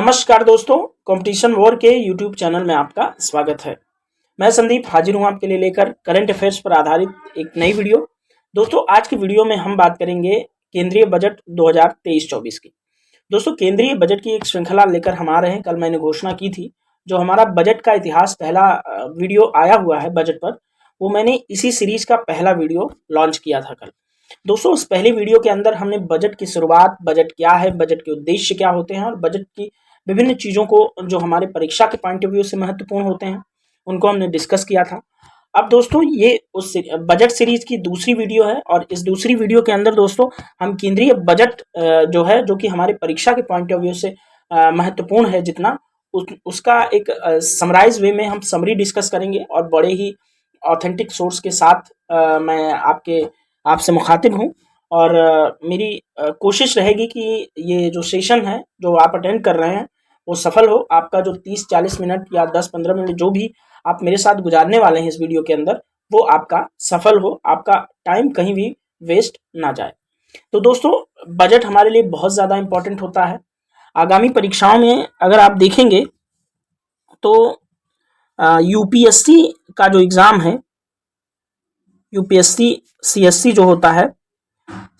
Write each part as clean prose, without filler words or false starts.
नमस्कार दोस्तों, competition war के यूट्यूब चैनल में आपका स्वागत है। मैं संदीप हाजिर हूं आपके लिए लेकर करंट अफेयर्स पर आधारित एक नई वीडियो। दोस्तों, आज की वीडियो में हम बात करेंगे केंद्रीय बजट 2023-24 की। दोस्तों, केंद्रीय बजट की एक श्रृंखला लेकर हम आ रहे हैं। कल मैंने घोषणा की थी, जो हमारा बजट का इतिहास पहला वीडियो आया हुआ है बजट पर, वो मैंने इसी सीरीज का पहला वीडियो लॉन्च किया था कल। दोस्तों, उस पहले वीडियो के अंदर हमने बजट की शुरुआत, बजट क्या है, बजट के उद्देश्य क्या होते हैं और बजट की विभिन्न चीज़ों को जो हमारे परीक्षा के पॉइंट ऑफ व्यू से महत्वपूर्ण होते हैं, उनको हमने डिस्कस किया था। अब दोस्तों, ये उस बजट सीरीज की दूसरी वीडियो है और इस दूसरी वीडियो के अंदर दोस्तों हम केंद्रीय बजट जो है, जो कि हमारे परीक्षा के पॉइंट ऑफ व्यू से महत्वपूर्ण है जितना, उसका एक समराइज वे में हम समरी डिस्कस करेंगे और बड़े ही ऑथेंटिक सोर्स के साथ मैं आपसे मुखातिब हूँ। और मेरी कोशिश रहेगी कि ये जो सेशन है जो आप अटेंड कर रहे हैं वो सफल हो। आपका जो 30-40 मिनट या 10-15 मिनट जो भी आप मेरे साथ गुजारने वाले हैं इस वीडियो के अंदर, वो आपका सफल हो, आपका टाइम कहीं भी वेस्ट ना जाए। तो दोस्तों, बजट हमारे लिए बहुत ज़्यादा इम्पोर्टेंट होता है। आगामी परीक्षाओं में अगर आप देखेंगे तो यूपीएससी का जो एग्ज़ाम है, यूपीएससी सीएससी जो होता है,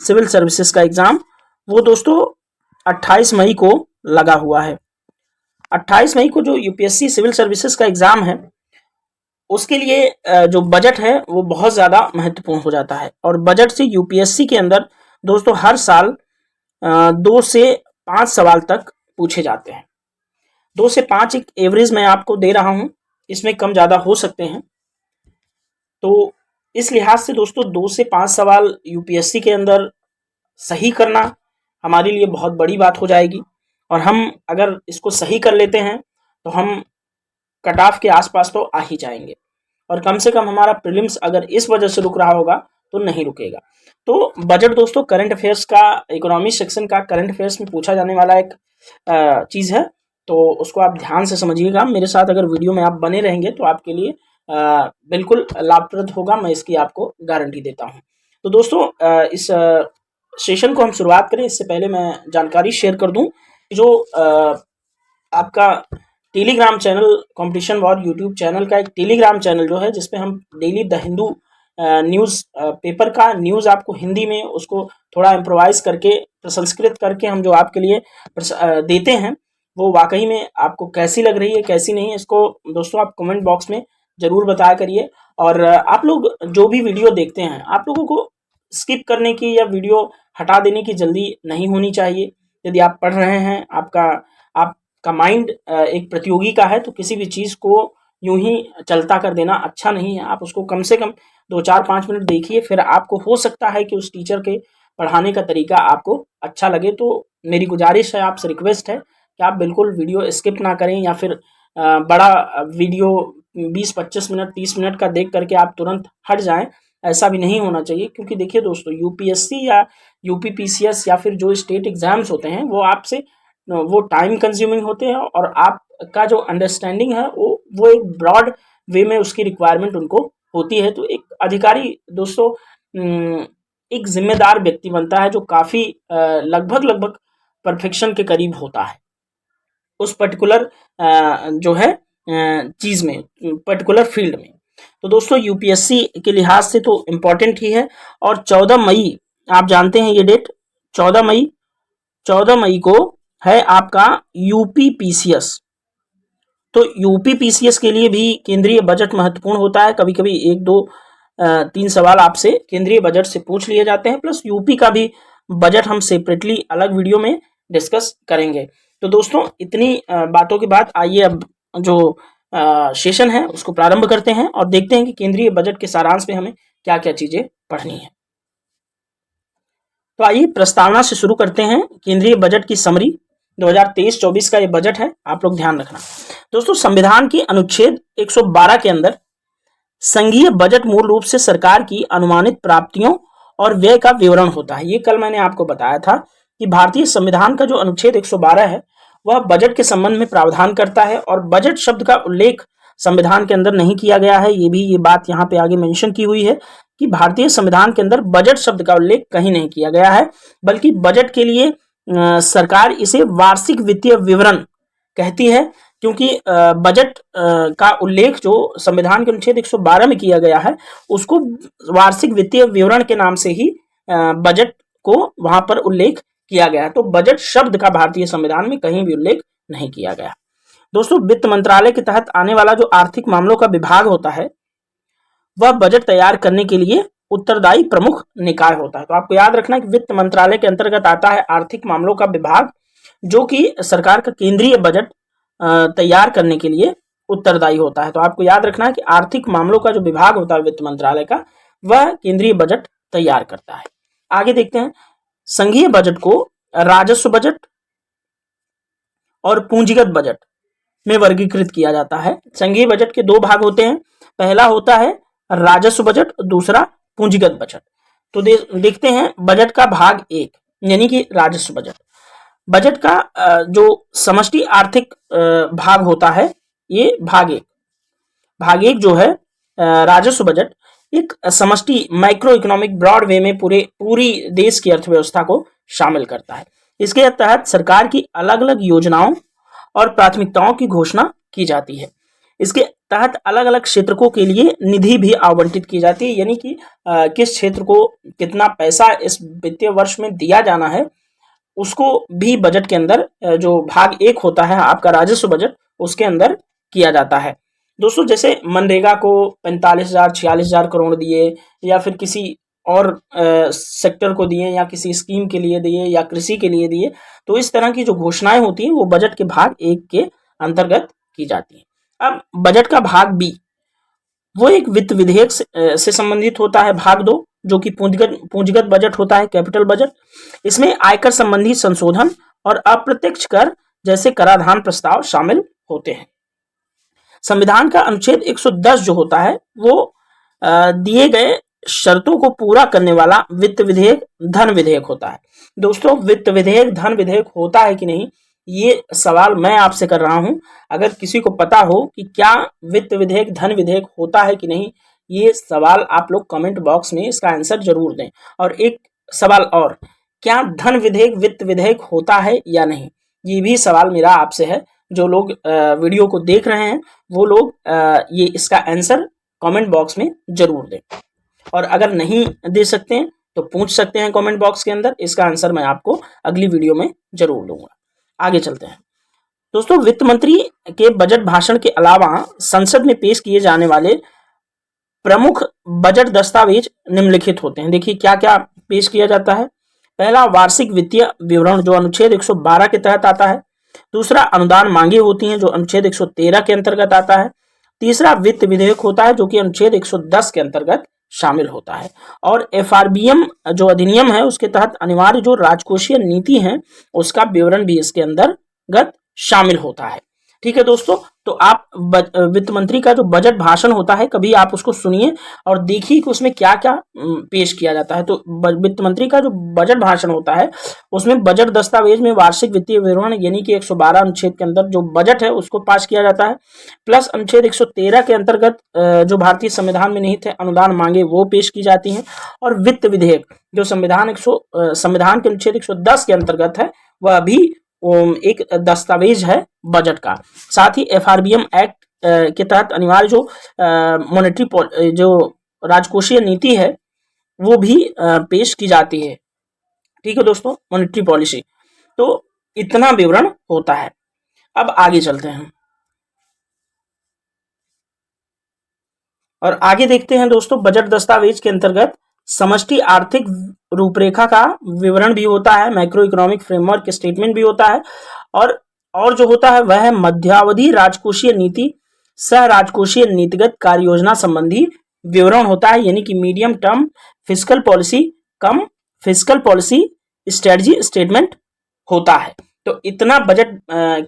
सिविल सर्विसेज का एग्ज़ाम, वो दोस्तों 28 मई को लगा हुआ है। 28 मई को जो यूपीएससी सिविल सर्विसेज का एग्ज़ाम है, उसके लिए जो बजट है वो बहुत ज़्यादा महत्वपूर्ण हो जाता है। और बजट से यूपीएससी के अंदर दोस्तों हर साल 2 से 5 सवाल तक पूछे जाते हैं। 2 से 5 एक एवरेज मैं आपको दे रहा हूँ, इसमें कम ज़्यादा हो सकते हैं। तो इस लिहाज से दोस्तों 2 से 5 सवाल यूपीएससी के अंदर सही करना हमारे लिए बहुत बड़ी बात हो जाएगी। और हम अगर इसको सही कर लेते हैं तो हम कट ऑफ के आसपास तो आ ही जाएंगे, और कम से कम हमारा प्रीलिम्स अगर इस वजह से रुक रहा होगा तो नहीं रुकेगा। तो बजट दोस्तों करंट अफेयर्स का, इकोनॉमी सेक्शन का करंट अफेयर्स में पूछा जाने वाला एक चीज़ है, तो उसको आप ध्यान से समझिएगा। मेरे साथ अगर वीडियो में आप बने रहेंगे तो आपके लिए बिल्कुल लाभप्रद होगा, मैं इसकी आपको गारंटी देता हूँ। तो दोस्तों, इस सेशन को हम शुरुआत करें इससे पहले मैं जानकारी शेयर कर दूं। जो आपका Telegram channel, competition war YouTube channel का एक टेलीग्राम चैनल जो है, जिसपे हम daily the Hindu news paper का न्यूज़ आपको हिंदी में उसको थोड़ा इम्प्रोवाइज करके, प्रसंस्कृत करके हम जो आपके लिए देते हैं, वो वाकई में आपको कैसी लग रही है कैसी नहीं है, इसको दोस्तों आप कमेंट बॉक्स में ज़रूर बताया करिए। और आप लोग जो भी वीडियो देखते हैं, आप लोगों को स्किप करने की या वीडियो हटा देने की जल्दी नहीं होनी चाहिए। यदि आप पढ़ रहे हैं, आपका माइंड एक प्रतियोगी का है, तो किसी भी चीज़ को यूं ही चलता कर देना अच्छा नहीं है। आप उसको कम से कम 2-4-5 मिनट देखिए, फिर आपको हो सकता है कि उस टीचर के पढ़ाने का तरीका आपको अच्छा लगे। तो मेरी गुजारिश है, आपसे रिक्वेस्ट है कि आप बिल्कुल वीडियो स्किप ना करें, या फिर बड़ा वीडियो 20-25 मिनट 30 मिनट का देख करके आप तुरंत हट जाएं। ऐसा भी नहीं होना चाहिए, क्योंकि देखिए दोस्तों, यूपीएससी या यूपीपीसीएस या फिर जो स्टेट एग्जाम्स होते हैं, वो टाइम कंज्यूमिंग होते हैं, और आपका जो अंडरस्टैंडिंग है वो एक ब्रॉड वे में उसकी रिक्वायरमेंट उनको होती है। तो एक अधिकारी दोस्तों एक जिम्मेदार व्यक्ति बनता है, जो काफ़ी लगभग परफेक्शन के करीब होता है उस पर्टिकुलर जो है चीज़ में, पर्टिकुलर फील्ड में। तो दोस्तों, यूपीएससी के लिहाज से तो इम्पोर्टेंट ही है। और 14 मई आप जानते हैं ये डेट, 14 मई को है आपका यूपीपीसीएस। तो यूपीपीसीएस के लिए भी केंद्रीय बजट महत्वपूर्ण होता है। कभी कभी 1-2-3 सवाल आपसे केंद्रीय बजट से पूछ लिए जाते हैं, प्लस यूपी का भी बजट हम सेपरेटली अलग वीडियो में डिस्कस करेंगे। तो दोस्तों, इतनी बातों के बाद आइए अब जो सेशन है उसको प्रारंभ करते हैं और देखते हैं कि केंद्रीय बजट के सारांश में हमें क्या क्या चीजें पढ़नी है। तो आइए प्रस्तावना से शुरू करते हैं। केंद्रीय बजट की समरी 2023-24 का ये बजट है, आप लोग ध्यान रखना। दोस्तों, संविधान की अनुच्छेद 112 के अंदर संघीय बजट मूल रूप से सरकार की अनुमानित प्राप्तियों और व्यय का विवरण होता है। ये कल मैंने आपको बताया था कि भारतीय संविधान का जो अनुच्छेद 112 है वह बजट के संबंध में प्रावधान करता है, और बजट शब्द का उल्लेख संविधान के अंदर नहीं किया गया है। ये बात यहाँ पे आगे मेंशन की हुई है कि भारतीय संविधान के अंदर बजट शब्द का उल्लेख कहीं नहीं किया गया है, बल्कि बजट के लिए सरकार इसे वार्षिक वित्तीय विवरण कहती है, क्योंकि बजट का उल्लेख जो संविधान के अनुच्छेद 112 में किया गया है, उसको वार्षिक वित्तीय विवरण के नाम से ही बजट को वहां पर उल्लेख किया गया है। तो बजट शब्द का भारतीय संविधान में कहीं भी उल्लेख नहीं किया गया। दोस्तों, वित्त मंत्रालय के तहत आने वाला जो आर्थिक मामलों का विभाग होता है, वह बजट तैयार करने के लिए उत्तरदायी प्रमुख निकाय होता है। तो आपको याद रखना है कि वित्त मंत्रालय के अंतर्गत आता है आर्थिक मामलों का विभाग, जो कि सरकार का केंद्रीय बजट तैयार करने के लिए उत्तरदायी होता है। तो आपको याद रखना है कि आर्थिक मामलों का जो विभाग होता है वित्त मंत्रालय का, वह केंद्रीय बजट तैयार करता है। आगे देखते हैं, संघीय बजट को राजस्व बजट और पूंजीगत बजट में वर्गीकृत किया जाता है। संघीय बजट के दो भाग होते हैं, पहला होता है राजस्व बजट, दूसरा पूंजीगत बजट। तो देखते हैं बजट का भाग एक, यानी कि राजस्व बजट। बजट का जो समष्टि आर्थिक भाग होता है, ये भाग एक जो है राजस्व बजट, एक समष्टि माइक्रो इकोनॉमिक ब्रॉड वे में पूरी देश की अर्थव्यवस्था को शामिल करता है। इसके तहत सरकार की अलग अलग योजनाओं और प्राथमिकताओं की घोषणा की जाती है। इसके तहत अलग अलग क्षेत्रों के लिए निधि भी आवंटित की जाती है, यानी कि किस क्षेत्र को कितना पैसा इस वित्तीय वर्ष में दिया जाना है, उसको भी बजट के अंदर जो भाग एक होता है आपका राजस्व बजट, उसके अंदर किया जाता है। दोस्तों, जैसे मनरेगा को 45,000 46,000 करोड़ दिए, या फिर किसी और सेक्टर को दिए, या किसी स्कीम के लिए दिए, या कृषि के लिए दिए, तो इस तरह की जो घोषणाएं होती हैं वो बजट के भाग एक के अंतर्गत की जाती हैं। अब बजट का भाग बी, वो एक वित्त विधेयक से संबंधित होता है। भाग दो, जो कि पूंजीगत बजट होता है, कैपिटल बजट। इसमें आयकर संबंधी संशोधन और अप्रत्यक्ष कर जैसे कराधान प्रस्ताव शामिल होते हैं। संविधान का अनुच्छेद 110 जो होता है, वो दिए गए शर्तों को पूरा करने वाला वित्त विधेयक धन विधेयक होता है। दोस्तों, वित्त विधेयक धन विधेयक होता है कि नहीं, ये सवाल मैं आपसे कर रहा हूं। अगर किसी को पता हो कि क्या वित्त विधेयक धन विधेयक होता है कि नहीं, ये सवाल आप लोग कमेंट बॉक्स में इसका आंसर जरूर दें। और एक सवाल और, क्या धन विधेयक वित्त विधेयक होता है या नहीं, ये भी सवाल मेरा आपसे है। जो लोग वीडियो को देख रहे हैं वो लोग ये इसका आंसर कमेंट बॉक्स में जरूर दें। और अगर नहीं दे सकते हैं तो पूछ सकते हैं कमेंट बॉक्स के अंदर, इसका आंसर मैं आपको अगली वीडियो में जरूर दूंगा। आगे चलते हैं दोस्तों, वित्त मंत्री के बजट भाषण के अलावा संसद में पेश किए जाने वाले प्रमुख बजट दस्तावेज निम्नलिखित होते हैं। देखिए क्या क्या पेश किया जाता है। पहला, वार्षिक वित्तीय विवरण जो अनुच्छेद 112 के तहत आता है। दूसरा, अनुदान मांगे होती हैं जो अनुच्छेद 113 के अंतर्गत आता है। तीसरा, वित्त विधेयक होता है जो कि अनुच्छेद 110 के अंतर्गत शामिल होता है। और एफआरबीएम जो अधिनियम है उसके तहत अनिवार्य जो राजकोषीय नीति है उसका विवरण भी इसके अंतर्गत शामिल होता है। ठीक है दोस्तों, तो आप वित्त मंत्री का जो बजट भाषण होता है कभी आप उसको सुनिए और देखिए कि उसमें क्या क्या पेश किया जाता है। तो वित्त मंत्री का जो बजट भाषण होता है उसमें बजट दस्तावेज में वार्षिक वित्तीय विवरण यानी कि 112 अनुच्छेद के अंदर जो बजट है उसको पास किया जाता है, प्लस अनुच्छेद 113 के अंतर्गत जो भारतीय संविधान में निहित है अनुदान मांगे वो पेश की जाती हैं। और वित्त विधेयक जो संविधान के अनुच्छेद 110 के अंतर्गत है वह भी एक दस्तावेज है बजट का। साथ ही एफआरबीएम एक्ट के तहत अनिवार्य जो मॉनेटरी जो राजकोषीय नीति है वो भी पेश की जाती है। ठीक है दोस्तों, मॉनेटरी पॉलिसी। तो इतना विवरण होता है। अब आगे चलते हैं और आगे देखते हैं दोस्तों, बजट दस्तावेज के अंतर्गत समष्टि आर्थिक रूपरेखा का विवरण भी होता है, मैक्रो इकोनॉमिक फ्रेमवर्क स्टेटमेंट भी होता है, और जो होता है वह है मध्यावधि राजकोषीय नीति सह राजकोषीय नीतिगत कार्य योजना संबंधी विवरण होता है, यानी कि मीडियम टर्म फिस्कल पॉलिसी कम फिस्कल पॉलिसी स्ट्रेटजी स्टेटमेंट होता है। तो इतना बजट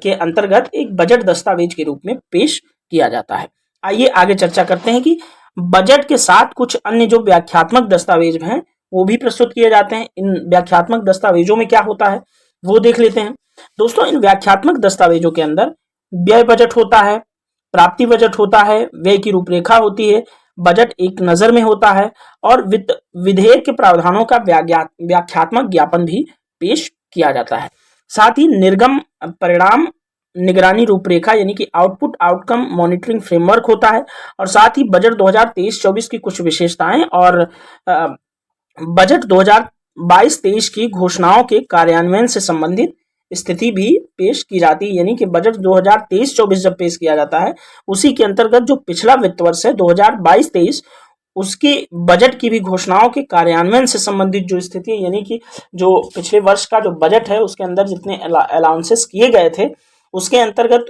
के अंतर्गत एक बजट दस्तावेज के रूप में पेश किया जाता है। आइए आगे चर्चा करते हैं कि बजट के साथ कुछ अन्य जो व्याख्यात्मक दस्तावेज हैं वो भी प्रस्तुत किए जाते हैं। इन व्याख्यात्मक दस्तावेजों में क्या होता है वो देख लेते हैं। दोस्तों, इन व्याख्यात्मक दस्तावेजों के अंदर व्यय बजट होता है, प्राप्ति बजट होता है, व्यय की रूपरेखा होती है, बजट एक नजर में होता है और वित्त विधेयक के प्रावधानों का व्याख्यात्मक ज्ञापन भी पेश किया जाता है। साथ ही निर्गम परिणाम निगरानी रूपरेखा यानी कि आउटपुट आउटकम मॉनिटरिंग फ्रेमवर्क होता है, और साथ ही बजट 2023-24 की कुछ विशेषताएं और बजट 2022-23 की घोषणाओं के कार्यान्वयन से संबंधित स्थिति भी पेश की जाती है। यानी कि बजट 2023-24 जब पेश किया जाता है, उसी के अंतर्गत जो पिछला वित्त वर्ष है 2022-23, उसके बजट की भी घोषणाओं के कार्यान्वयन से संबंधित जो स्थिति है, यानी कि जो पिछले वर्ष का जो बजट है उसके अंदर जितने अलाउंसेस किए गए थे, उसके अंतर्गत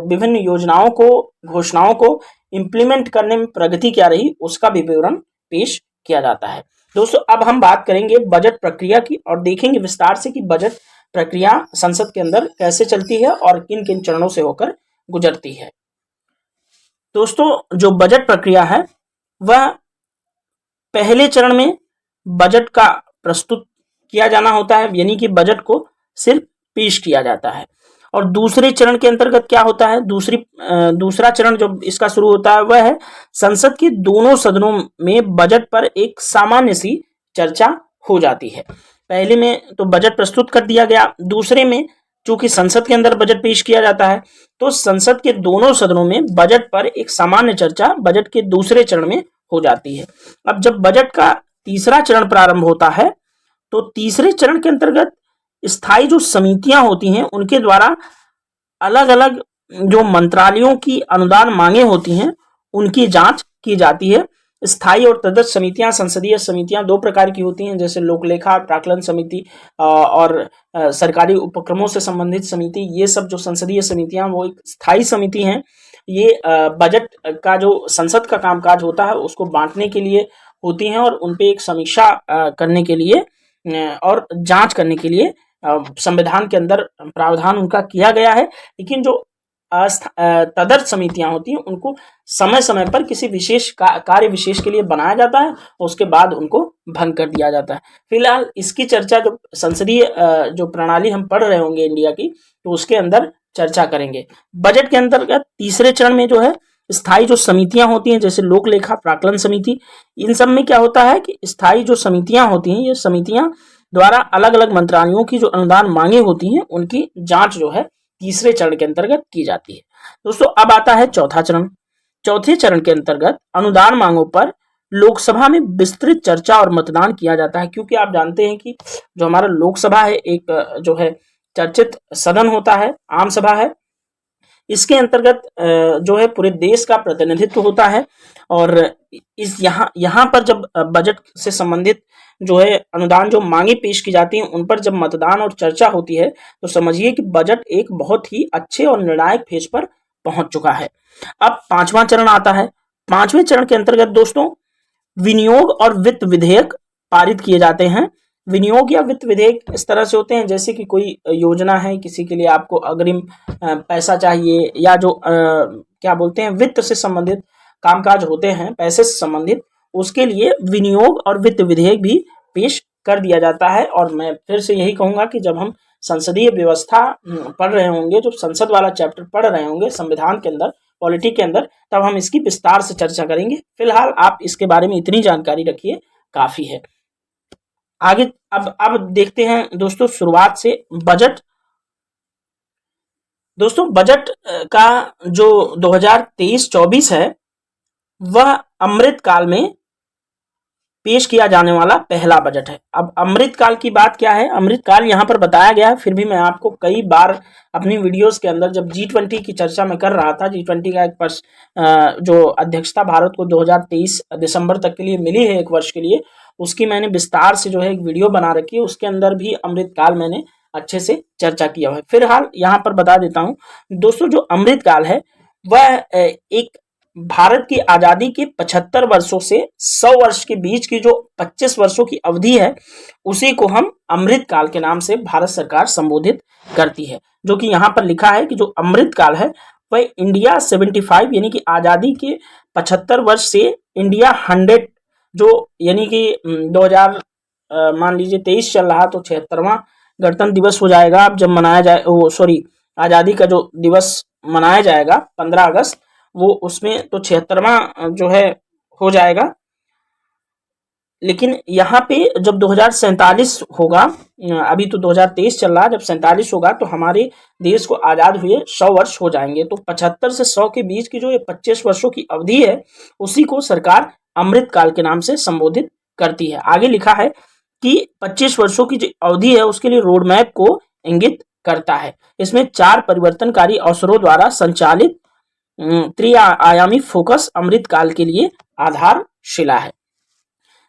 विभिन्न योजनाओं को, घोषणाओं को इम्प्लीमेंट करने में प्रगति क्या रही, उसका भी विवरण पेश किया जाता है। दोस्तों, अब हम बात करेंगे बजट प्रक्रिया की और देखेंगे विस्तार से कि बजट प्रक्रिया संसद के अंदर कैसे चलती है और किन किन चरणों से होकर गुजरती है। दोस्तों, जो बजट प्रक्रिया है वह पहले चरण में बजट का प्रस्तुत किया जाना होता है, यानी कि बजट को सिर्फ पेश किया जाता है। और दूसरे चरण के अंतर्गत क्या होता है, दूसरा चरण जो इसका शुरू होता है वह है संसद के दोनों सदनों में बजट पर एक सामान्य सी चर्चा हो जाती है। पहले में तो बजट प्रस्तुत कर दिया गया, दूसरे में चूंकि संसद के अंदर बजट पेश किया जाता है तो संसद के दोनों सदनों में बजट पर एक सामान्य चर्चा बजट के दूसरे चरण में हो जाती है। अब जब बजट का तीसरा चरण प्रारंभ होता है तो तीसरे चरण के अंतर्गत स्थायी जो समितियां होती हैं उनके द्वारा अलग अलग जो मंत्रालयों की अनुदान मांगे होती हैं उनकी जांच की जाती है। स्थायी और तदर्थ समितियां, संसदीय समितियां दो प्रकार की होती हैं, जैसे लोकलेखा प्राकलन समिति और सरकारी उपक्रमों से संबंधित समिति। ये सब जो संसदीय समितियां वो एक स्थायी समिति हैं। ये बजट का जो संसद का कामकाज होता है उसको बांटने के लिए होती हैं और उनपे एक समीक्षा करने के लिए और जांच करने के लिए संविधान के अंदर प्रावधान उनका किया गया है। लेकिन जो तदर्थ समितियां होती हैं उनको समय समय पर किसी विशेष कार्य विशेष के लिए बनाया जाता है और उसके बाद उनको भंग कर दिया जाता है। फिलहाल इसकी चर्चा जो संसदीय जो प्रणाली हम पढ़ रहे होंगे इंडिया की, तो उसके अंदर चर्चा करेंगे। बजट के अंतर्गत तीसरे चरण में जो है स्थायी जो समितियां होती हैं, जैसे लोक लेखा प्राकलन समिति, इन सब में क्या होता है कि स्थायी जो समितियां होती हैं, ये समितियां द्वारा अलग अलग मंत्रालयों की जो अनुदान मांगे होती हैं उनकी जांच जो है तीसरे चरण के अंतर्गत की जाती है। दोस्तों, अब आता है चौथा चरण। चौथे चरण के अंतर्गत अनुदान मांगों पर लोकसभा में विस्तृत चर्चा और मतदान किया जाता है, क्योंकि आप जानते हैं कि जो हमारा लोकसभा है एक जो है चर्चित सदन होता है, आम सभा है। इसके अंतर्गत जो है पूरे देश का प्रतिनिधित्व होता है और इस यहाँ पर जब बजट से संबंधित जो है अनुदान जो मांगे पेश की जाती हैं उन पर जब मतदान और चर्चा होती है तो समझिए कि बजट एक बहुत ही अच्छे और निर्णायक फेज पर पहुंच चुका है। अब पांचवा चरण आता है। पांचवें चरण के अंतर्गत दोस्तों विनियोग और वित्त विधेयक पारित किए जाते हैं। विनियोग या वित्त विधेयक इस तरह से होते हैं जैसे कि कोई योजना है, किसी के लिए आपको अग्रिम पैसा चाहिए, या जो क्या बोलते हैं वित्त से संबंधित कामकाज होते हैं, पैसे से संबंधित, उसके लिए विनियोग और वित्त विधेयक भी पेश कर दिया जाता है। और मैं फिर से यही कहूंगा कि जब हम संसदीय व्यवस्था पढ़ रहे होंगे, जो संसद वाला चैप्टर पढ़ रहे होंगे संविधान के अंदर, पॉलिटी के अंदर, तब हम इसकी विस्तार से चर्चा करेंगे। फिलहाल आप इसके बारे में इतनी जानकारी रखिए, काफी है। आगे अब देखते हैं दोस्तों शुरुआत से बजट। दोस्तों, बजट का जो 2023-24 है वह अमृत काल में पेश किया जाने वाला पहला बजट है। अब अमृत काल की बात क्या है, अमृत काल यहाँ पर बताया गया है, फिर भी मैं आपको कई बार अपनी वीडियोस के अंदर जब G20 की चर्चा में कर रहा था, G20 का एक जो अध्यक्षता भारत को 2023 दिसंबर तक के लिए मिली है, एक वर्ष के लिए, उसकी मैंने विस्तार से जो है एक वीडियो बना रखी है, उसके अंदर भी अमृत काल मैंने अच्छे से चर्चा किया है। फिलहाल यहाँ पर बता देता हूँ दोस्तों, जो अमृत काल है वह एक भारत की आजादी के 75 वर्षों से 100 वर्ष के बीच की जो 25 वर्षों की अवधि है उसी को हम अमृत काल के नाम से भारत सरकार संबोधित करती है। जो कि यहाँ पर लिखा है कि जो अमृत काल है वह इंडिया 75 यानी कि आजादी के 75 वर्ष से इंडिया 100 जो यानी कि 2000 मान लीजिए 23 चल रहा तो 76वां गणतंत्र दिवस हो जाएगा। अब जब मनाया जाए आजादी का जो दिवस मनाया जाएगा 15 अगस्त, वो उसमें तो 76वां जो है हो जाएगा। लेकिन यहाँ पे जब 2047 होगा, अभी तो 2023 चल रहा है, जब 47 होगा तो हमारे देश को आज़ाद हुए 100 वर्ष हो जाएंगे। तो 75 से 100 के बीच की जो ये 25 वर्षों की अवधि है, उसी को सरकार अमृत काल के नाम से संबोधित करती है। आगे लिखा है कि 25 वर्षों की जो अवधि है उसके लिए रोड मैप को इंगित करता है। इसमें 4 परिवर्तनकारी अवसरों द्वारा संचालित त्रिआयामी फोकस अमृत काल के लिए आधारशिला है।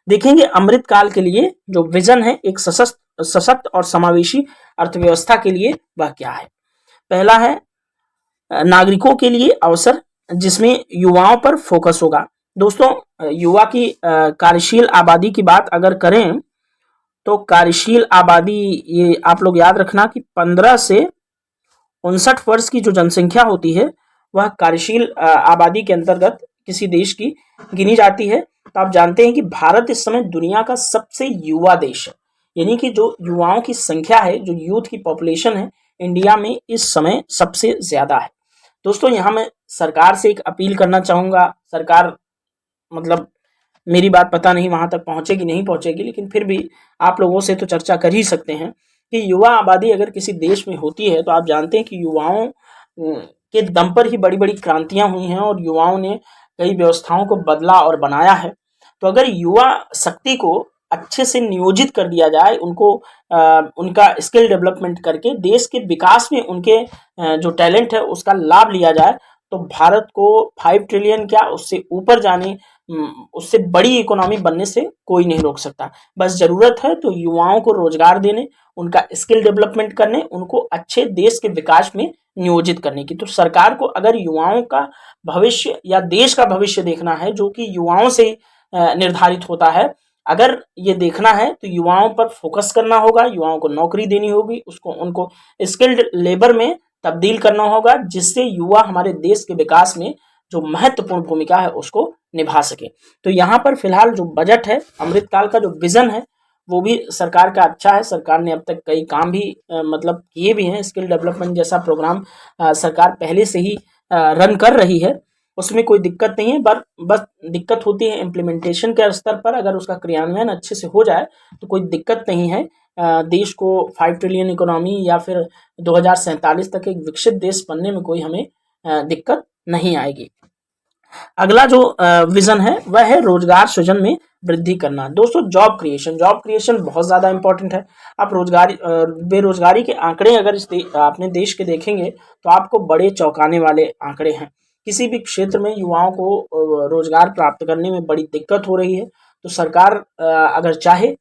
देखेंगे अमृत काल के लिए जो विजन है एक सशक्त और समावेशी अर्थव्यवस्था के लिए वह क्या है। पहला है नागरिकों के लिए अवसर, जिसमें युवाओं पर फोकस होगा। दोस्तों, युवा की कार्यशील आबादी की बात अगर करें तो कार्यशील आबादी, ये आप लोग याद रखना कि 15 से 59 वर्ष की जो जनसंख्या होती है वह कार्यशील आबादी के अंतर्गत किसी देश की गिनी जाती है। तो आप जानते हैं कि भारत इस समय दुनिया का सबसे युवा देश है, यानी कि जो युवाओं की संख्या है, जो यूथ की पॉपुलेशन है, इंडिया में इस समय सबसे ज्यादा है। दोस्तों, यहाँ मैं सरकार से एक अपील करना चाहूँगा। सरकार, मतलब मेरी बात पता नहीं वहां तक पहुंचेगी नहीं पहुंचेगी, लेकिन फिर भी आप लोगों से तो चर्चा कर ही सकते हैं कि युवा आबादी अगर किसी देश में होती है तो आप जानते हैं कि युवाओं के दम पर ही बड़ी बड़ी क्रांतियां हुई हैं और युवाओं ने कई व्यवस्थाओं को बदला और बनाया है। तो अगर युवा शक्ति को अच्छे से नियोजित कर दिया जाए, उनको उनका स्किल डेवलपमेंट करके देश के विकास में उनके जो टैलेंट है उसका लाभ लिया जाए, तो भारत को 5 ट्रिलियन क्या उससे ऊपर जाने, उससे बड़ी इकोनॉमी बनने से कोई नहीं रोक सकता। बस जरूरत है तो युवाओं को रोजगार देने, उनका स्किल डेवलपमेंट करने, उनको अच्छे देश के विकास में नियोजित करने की। तो सरकार को अगर युवाओं का भविष्य या देश का भविष्य देखना है, जो कि युवाओं से निर्धारित होता है, अगर ये देखना है तो युवाओं पर फोकस करना होगा, युवाओं को नौकरी देनी होगी, उसको उनको स्किल्ड लेबर में तब्दील करना होगा, जिससे युवा हमारे देश के विकास में जो महत्वपूर्ण भूमिका है उसको निभा सके। तो यहाँ पर फिलहाल जो बजट है, अमृतकाल का जो विजन है, वो भी सरकार का अच्छा है। सरकार ने अब तक कई काम भी मतलब किए भी हैं। स्किल डेवलपमेंट जैसा प्रोग्राम सरकार पहले से ही रन कर रही है, उसमें कोई दिक्कत नहीं है। बस दिक्कत होती है इम्प्लीमेंटेशन के स्तर पर। अगर उसका क्रियान्वयन अच्छे से हो जाए तो कोई दिक्कत नहीं है। देश को 5 ट्रिलियन इकोनॉमी या फिर 2047 तक एक विकसित देश बनने में कोई हमें दिक्कत नहीं आएगी। अगला जो विजन है वह है रोजगार सृजन में वृद्धि करना। दोस्तों, जॉब क्रिएशन बहुत ज़्यादा इंपॉर्टेंट है। आप बेरोजगारी के आंकड़े अगर अपने देश के देखेंगे तो आपको बड़े चौंकाने वाले आंकड़े हैं। किसी भी क्षेत्र में युवाओं को रोजगार प्राप्त करने में बड़ी दिक्कत हो रही है। तो सरकार अगर चाहे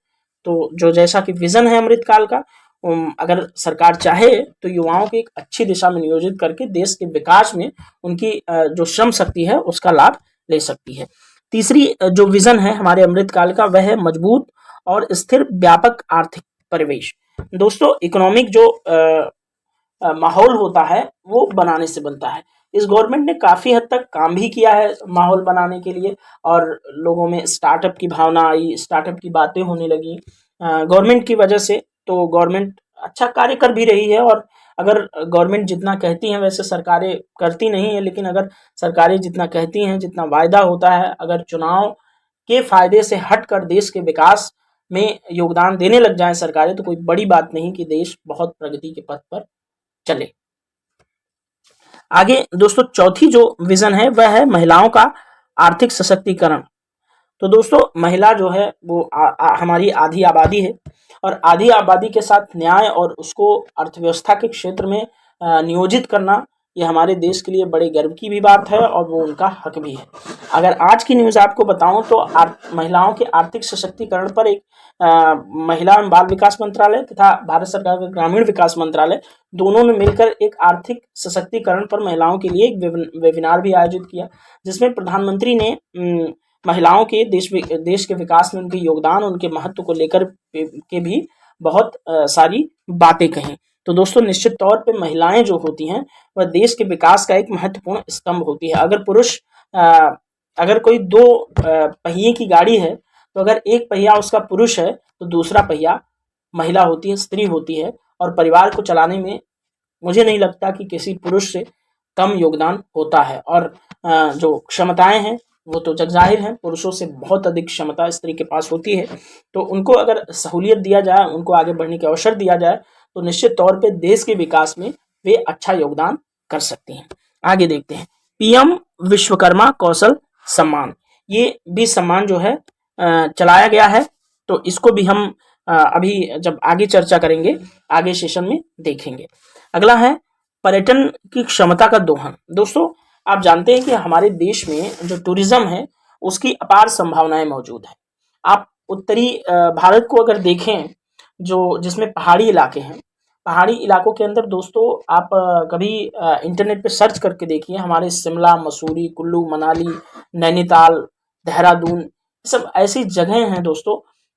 तो जो जैसा कि विजन है अमृतकाल का, अगर सरकार चाहे तो युवाओं की एक अच्छी दिशा में नियोजित करके देश के विकास में उनकी जो श्रम शक्ति है उसका लाभ ले सकती है। तीसरी जो विजन है हमारे अमृतकाल का वह है मजबूत और स्थिर व्यापक आर्थिक परिवेश। दोस्तों, इकोनॉमिक जो माहौल होता है वो बनाने से बनता है। इस गवर्नमेंट ने काफी हद तक काम भी किया है माहौल बनाने के लिए, और लोगों में स्टार्टअप की भावना आई, स्टार्टअप की बातें होने लगी गवर्नमेंट की वजह से। तो गवर्नमेंट अच्छा कार्य कर भी रही है, और अगर गवर्नमेंट जितना कहती है वैसे सरकारें करती नहीं है, लेकिन अगर सरकारें जितना कहती हैं, जितना वायदा होता है, अगर चुनाव के फायदे से हटकर देश के विकास में योगदान देने लग जाएं सरकारें, तो कोई बड़ी बात नहीं कि देश बहुत प्रगति के पथ पर चले। आगे दोस्तों, चौथी जो विजन है वह है महिलाओं का आर्थिक सशक्तिकरण। तो दोस्तों, महिला जो है वो हमारी आधी आबादी है, और आधी आबादी के साथ न्याय और उसको अर्थव्यवस्था के क्षेत्र में नियोजित करना, ये हमारे देश के लिए बड़े गर्व की भी बात है, और वो उनका हक भी है। अगर आज की न्यूज़ आपको बताऊं तो महिलाओं के आर्थिक सशक्तिकरण पर एक महिला एवं बाल विकास मंत्रालय तथा भारत सरकार का ग्रामीण विकास मंत्रालय, दोनों ने मिलकर एक आर्थिक सशक्तिकरण पर महिलाओं के लिए एक वेबिनार भी आयोजित किया, जिसमें प्रधानमंत्री ने महिलाओं के देश के विकास में उनके योगदान, उनके महत्व को लेकर के भी बहुत सारी बातें कही। तो दोस्तों, निश्चित तौर पे महिलाएं जो होती हैं वह देश के विकास का एक महत्वपूर्ण स्तंभ होती है। अगर कोई 2 पहिए की गाड़ी है, तो अगर एक पहिया उसका पुरुष है तो दूसरा पहिया महिला होती है, स्त्री होती है, और परिवार को चलाने में मुझे नहीं लगता कि किसी पुरुष से कम योगदान होता है। और जो क्षमताएं हैं वो तो जग जाहिर है, पुरुषों से बहुत अधिक क्षमता स्त्री के पास होती है। तो उनको अगर सहूलियत दिया जाए, उनको आगे बढ़ने के अवसर दिया जाए, तो निश्चित तौर पे देश के विकास में वे अच्छा योगदान कर सकती हैं। आगे देखते हैं, पीएम विश्वकर्मा कौशल सम्मान, ये भी सम्मान जो है चलाया गया है। तो इसको भी हम अभी जब आगे चर्चा करेंगे, आगे सेशन में देखेंगे। अगला है पर्यटन की क्षमता का दोहन। दोस्तों, आप जानते हैं कि हमारे देश में जो टूरिज्म है उसकी अपार संभावनाएं मौजूद हैं। आप उत्तरी भारत को अगर देखें, जो जिसमें पहाड़ी इलाके हैं, पहाड़ी इलाकों के अंदर दोस्तों आप कभी इंटरनेट पे सर्च करके देखिए, हमारे शिमला, मसूरी, कुल्लू मनाली, नैनीताल, देहरादून, ये सब ऐसी जगह हैं दोस्तों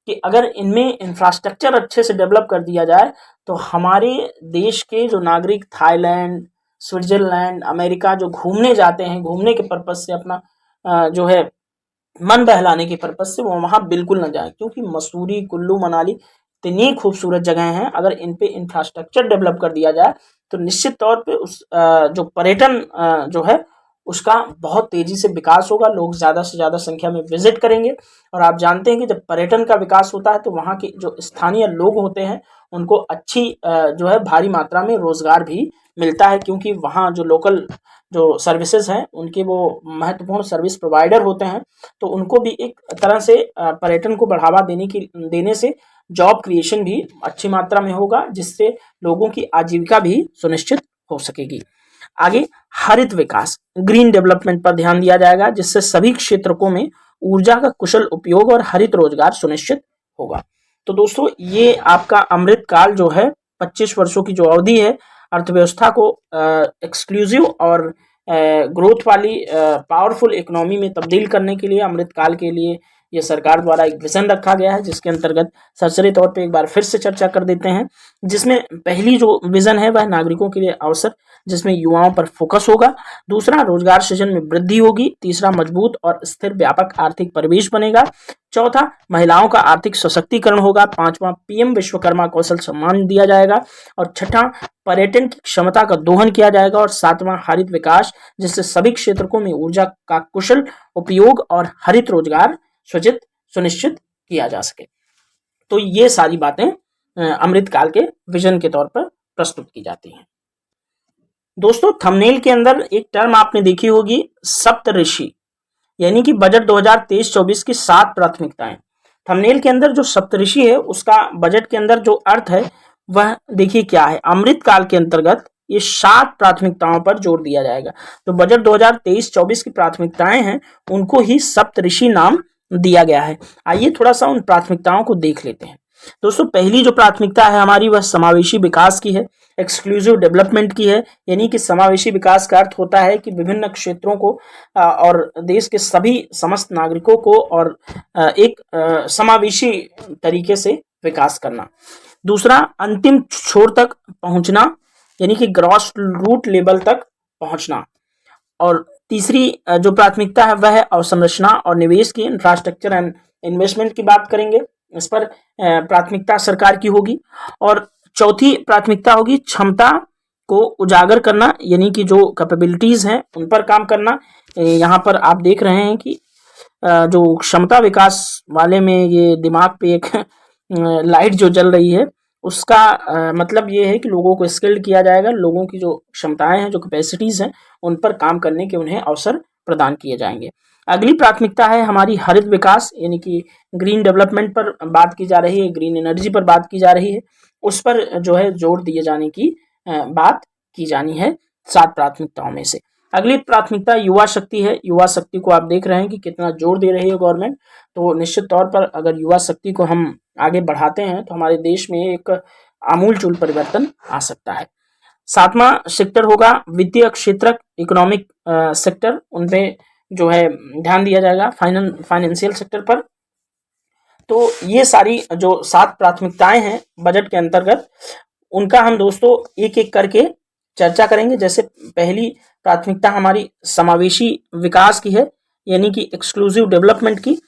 कि अगर इनमें इंफ्रास्ट्रक्चर अच्छे से डेवलप कर दिया जाए तो हमारे देश के जो नागरिक थाईलैंड, स्विट्जरलैंड, अमेरिका जो घूमने जाते हैं, घूमने के पर्पज से अपना जो है मन बहलाने के पर्पज से, वो वहाँ बिल्कुल न जाए, क्योंकि मसूरी, कुल्लू मनाली इतनी खूबसूरत जगह हैं। अगर इन पे इंफ्रास्ट्रक्चर डेवलप कर दिया जाए तो निश्चित तौर पे उस जो पर्यटन जो है उसका बहुत तेजी से विकास होगा, लोग ज़्यादा से ज़्यादा संख्या में विजिट करेंगे। और आप जानते हैं कि जब पर्यटन का विकास होता है तो वहाँ के जो स्थानीय लोग होते हैं उनको अच्छी जो है भारी मात्रा में रोजगार भी मिलता है, क्योंकि वहाँ जो लोकल जो सर्विसेज हैं उनके वो महत्वपूर्ण सर्विस प्रोवाइडर होते हैं। तो उनको भी एक तरह से पर्यटन को बढ़ावा देने से जॉब क्रिएशन भी अच्छी मात्रा में होगा, जिससे लोगों की आजीविका भी सुनिश्चित हो सकेगी। आगे हरित विकास, ग्रीन डेवलपमेंट पर ध्यान दिया जाएगा, जिससे सभी क्षेत्रों में ऊर्जा का कुशल उपयोग और हरित रोजगार सुनिश्चित होगा। तो दोस्तों, ये आपका अमृत काल जो है 25 वर्षों की जो अवधि है, अर्थव्यवस्था को एक्सक्लूसिव और ग्रोथ वाली पावरफुल इकोनॉमी में तब्दील करने के लिए अमृत काल के लिए ये सरकार द्वारा एक विजन रखा गया है, जिसके अंतर्गत सरसरी तौर पे एक बार फिर से चर्चा कर देते हैं। जिसमें पहली जो विजन है वह नागरिकों के लिए अवसर, जिसमें युवाओं पर फोकस होगा। दूसरा, रोजगार सृजन में वृद्धि होगी। तीसरा, मजबूत और स्थिर व्यापक आर्थिक परिवेश बनेगा। चौथा, महिलाओं का आर्थिक सशक्तिकरण होगा। पांचवा, पीएम विश्वकर्मा कौशल सम्मान दिया जाएगा। और छठा, पर्यटन की क्षमता का दोहन किया जाएगा। और सातवां, हरित विकास, जिससे सभी क्षेत्रों में ऊर्जा का कुशल उपयोग और हरित रोजगार सुनिश्चित किया जा सके। तो ये सारी बातें अमृत काल के विजन के तौर पर प्रस्तुत की जाती हैं। दोस्तों, थंबनेल के अंदर एक टर्म आपने देखी होगी, सप्तऋषि, यानी कि बजट 2023-24 की 7 प्राथमिकताएं। थंबनेल के अंदर जो सप्तऋषि है उसका बजट के अंदर जो अर्थ है वह देखिए क्या है। अमृत काल के अंतर्गत ये 7 प्राथमिकताओं पर जोर दिया जाएगा। तो बजट 2023-24 की प्राथमिकताएं हैं उनको ही सप्तऋषि नाम दिया गया है। आइए थोड़ा सा उन प्राथमिकताओं को देख लेते हैं। दोस्तों, पहली जो प्राथमिकता है हमारी वह समावेशी विकास की है, एक्सक्लूसिव डेवलपमेंट की है। यानी कि समावेशी विकास का अर्थ होता है कि विभिन्न क्षेत्रों को और देश के सभी समस्त नागरिकों को और एक समावेशी तरीके से विकास करना। दूसरा, अंतिम छोर तक पहुंचना, यानी कि ग्रॉस रूट लेवल तक पहुंचना। और तीसरी जो प्राथमिकता है वह है अवसंरचना और निवेश की, इंफ्रास्ट्रक्चर एंड इन्वेस्टमेंट की बात करेंगे। इस पर प्राथमिकता सरकार की होगी। और चौथी प्राथमिकता होगी क्षमता को उजागर करना, यानी कि जो कैपेबिलिटीज हैं उन पर काम करना। यहाँ पर आप देख रहे हैं कि जो क्षमता विकास वाले में ये दिमाग पे एक लाइट जो जल रही है उसका मतलब ये है कि लोगों को स्किल्ड किया जाएगा, लोगों की जो क्षमताएं हैं, जो कैपेसिटीज हैं, उन पर काम करने के उन्हें अवसर प्रदान किए जाएंगे। अगली प्राथमिकता है हमारी हरित विकास, यानी कि ग्रीन डेवलपमेंट पर बात की जा रही है, ग्रीन एनर्जी पर बात की जा रही है, उस पर जो है जोर दिए जाने की बात की जानी है 7 प्राथमिकताओं में से। अगली प्राथमिकता युवा शक्ति है। युवा शक्ति को आप देख रहे हैं कि कितना जोर दे रही है गवर्नमेंट। तो निश्चित तौर पर अगर युवा शक्ति को हम आगे बढ़ाते हैं तो हमारे देश में एक आमूलचूल परिवर्तन आ सकता है। 7वां सेक्टर होगा वित्तीय क्षेत्र, इकोनॉमिक सेक्टर, उनपे जो है ध्यान दिया जाएगा, फाइनेंशियल सेक्टर पर। तो ये सारी जो 7 प्राथमिकताएं हैं बजट के अंतर्गत, उनका हम दोस्तों एक एक करके चर्चा करेंगे। जैसे पहली प्राथमिकता हमारी समावेशी विकास की है, यानी कि एक्सक्लूसिव डेवलपमेंट की।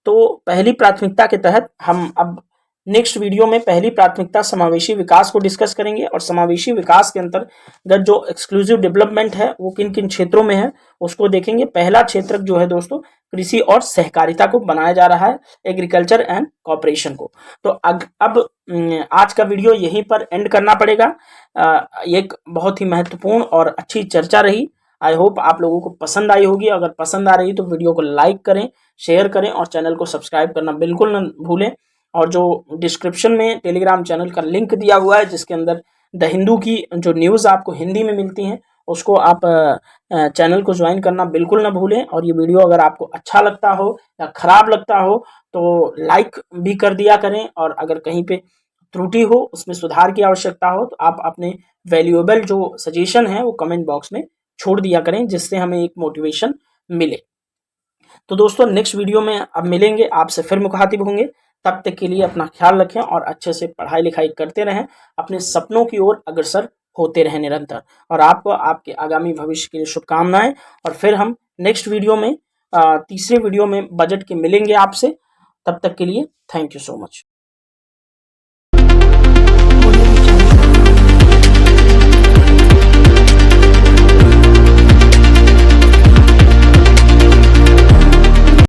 तो पहली प्राथमिकता के तहत हम अब नेक्स्ट वीडियो में पहली प्राथमिकता समावेशी विकास को डिस्कस करेंगे और समावेशी विकास के अंतर्गत जो एक्सक्लूसिव डेवलपमेंट है वो किन किन क्षेत्रों में है उसको देखेंगे। पहला क्षेत्र जो है दोस्तों कृषि और सहकारिता को बनाया जा रहा है, एग्रीकल्चर एंड कॉपरेशन को। तो अब आज का वीडियो यहीं पर एंड करना पड़ेगा। एक बहुत ही महत्वपूर्ण और अच्छी चर्चा रही। आई होप आप लोगों को पसंद आई होगी। अगर पसंद आ रही तो वीडियो को लाइक करें, शेयर करें और चैनल को सब्सक्राइब करना बिल्कुल न भूलें। और जो डिस्क्रिप्शन में टेलीग्राम चैनल का लिंक दिया हुआ है जिसके अंदर द हिंदू की जो न्यूज़ आपको हिंदी में मिलती हैं उसको आप चैनल को ज्वाइन करना बिल्कुल ना भूलें। और ये वीडियो अगर आपको अच्छा लगता हो या खराब लगता हो तो लाइक भी कर दिया करें, और अगर कहीं पे त्रुटि हो उसमें सुधार की आवश्यकता हो तो आप अपने वैल्यूएबल जो सजेशन है वो कमेंट बॉक्स में छोड़ दिया करें, जिससे हमें एक मोटिवेशन मिले। तो दोस्तों नेक्स्ट वीडियो में अब मिलेंगे, आपसे फिर मुखातिब होंगे। तब तक के लिए अपना ख्याल रखें और अच्छे से पढ़ाई लिखाई करते रहें, अपने सपनों की ओर अग्रसर होते रहें निरंतर। और आपको आपके आगामी भविष्य के लिए शुभकामनाएं। और फिर हम नेक्स्ट वीडियो में तीसरे वीडियो में बजट के मिलेंगे आपसे। तब तक के लिए थैंक यू सो मच।